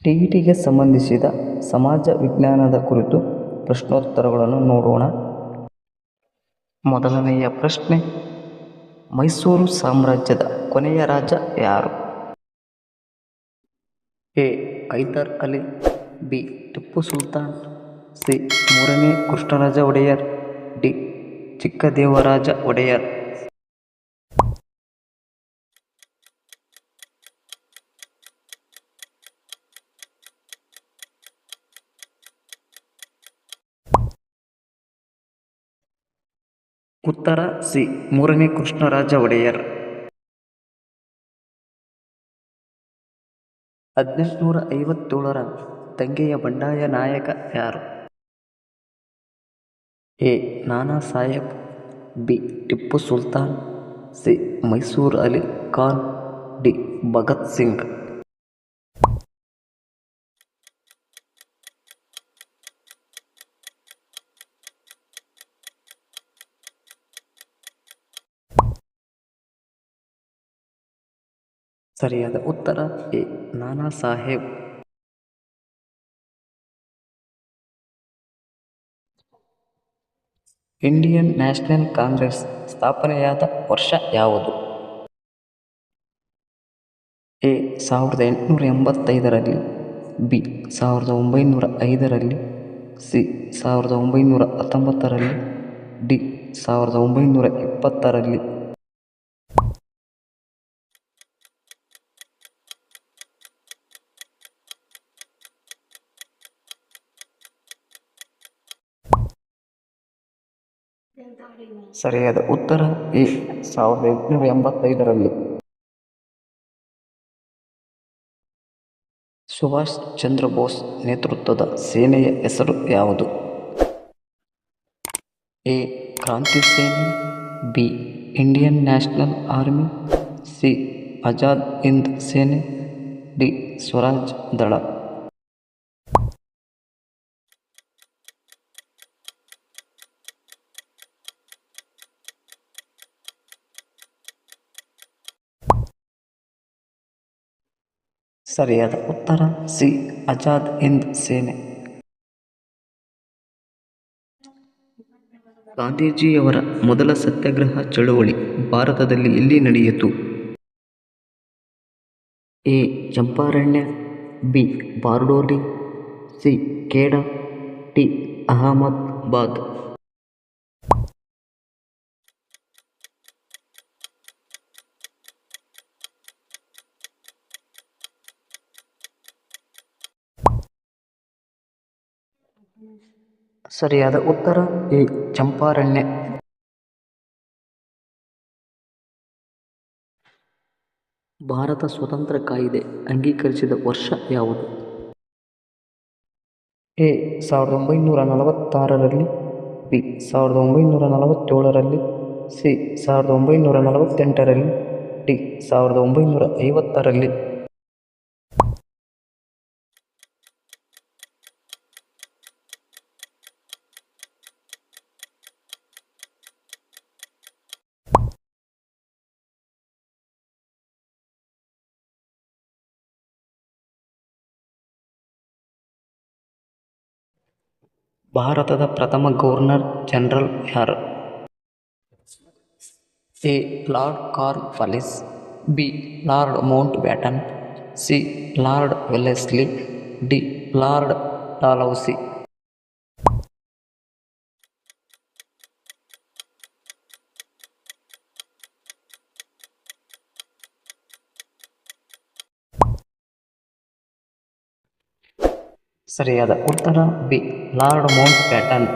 ಟಿಇಟಿಗೆ ಸಂಬಂಧಿಸಿದ ಸಮಾಜ ವಿಜ್ಞಾನದ ಕುರಿತು ಪ್ರಶ್ನೋತ್ತರಗಳನ್ನು ನೋಡೋಣ. ಮೊದಲನೆಯ ಪ್ರಶ್ನೆ, ಮೈಸೂರು ಸಾಮ್ರಾಜ್ಯದ ಕೊನೆಯ ರಾಜ ಯಾರು? A. Hyder Ali, B. Tipu Sultan, C. ಮೂರನೇ ಕೃಷ್ಣರಾಜ ಒಡೆಯರ್, ಡಿ. ಚಿಕ್ಕದೇವರಾಜ ಒಡೆಯರ್. ಉತ್ತರ ಸಿ. ಮೂರನೇ ಕೃಷ್ಣರಾಜ ಒಡೆಯರ್. 1857ರ ದಂಗೆಯ ಬಂಡಾಯ ನಾಯಕ ಯಾರು? ಎ. ನಾನಾ Saheb, B. Tipu Sultan, C. Mysore Ali Khan, D. Bhagat Singh. ಸರಿಯಾದ ಉತ್ತರ ಎ. ನಾನಾ ಸಾಹೇಬ್. ಇಂಡಿಯನ್ ನ್ಯಾಷನಲ್ ಕಾಂಗ್ರೆಸ್ ಸ್ಥಾಪನೆಯಾದ ವರ್ಷ ಯಾವುದು? ಎ. 1885ರಲ್ಲಿ, ಬಿ. 1905ರಲ್ಲಿ, ಸಿ. 1919ರಲ್ಲಿ, ಡಿ. 1920ರಲ್ಲಿ. ಸರಿಯಾದ ಉತ್ತರ ಎ. 1885ರಲ್ಲಿ. ಸುಭಾಷ್ ಚಂದ್ರ ಬೋಸ್ ನೇತೃತ್ವದ ಸೇನೆಯ ಹೆಸರು ಯಾವುದು? ಎ. ಕ್ರಾಂತಿ ಸೇನೆ, B. Indian national army, C. Azad Hind ಸೇನೆ, ಡಿ. ಸ್ವರಾಜ್ ದಳ. ಸರಿಯಾದ ಉತ್ತರ ಸಿ. ಆಜಾದ್ ಹಿಂದ್ ಸೇನೆ. ಗಾಂಧೀಜಿಯವರ ಮೊದಲ ಸತ್ಯಾಗ್ರಹ ಚಳುವಳಿ ಭಾರತದಲ್ಲಿ ಎಲ್ಲಿ ನಡೆಯಿತು? A. Champaran, B. Bardoli, C. Kheda, D. Ahmedabad. ಸರಿಯಾದ ಉತ್ತರ ಎ. ಚಂಪಾರಣ್ಯ. ಭಾರತ ಸ್ವಾತಂತ್ರ್ಯ ಕಾಯ್ದೆ ಅಂಗೀಕರಿಸಿದ ವರ್ಷ ಯಾವುದು? ಎ. 1946ರಲ್ಲಿ, ಬಿ. 1947ರಲ್ಲಿ, ಸಿ. 1948ರಲ್ಲಿ, ಡಿ. 1950ರಲ್ಲಿ. ಭಾರತದ ಪ್ರಥಮ ಗವರ್ನರ್ ಜನರಲ್ ಯಾರು? A. Lord corn Wallis, B. Lord Mount baton, C. Lord Wellesley, D. Lord Dalhousie. ಸರಿಯಾದ ಉತ್ತರ ಬಿ. Lord Mount baton.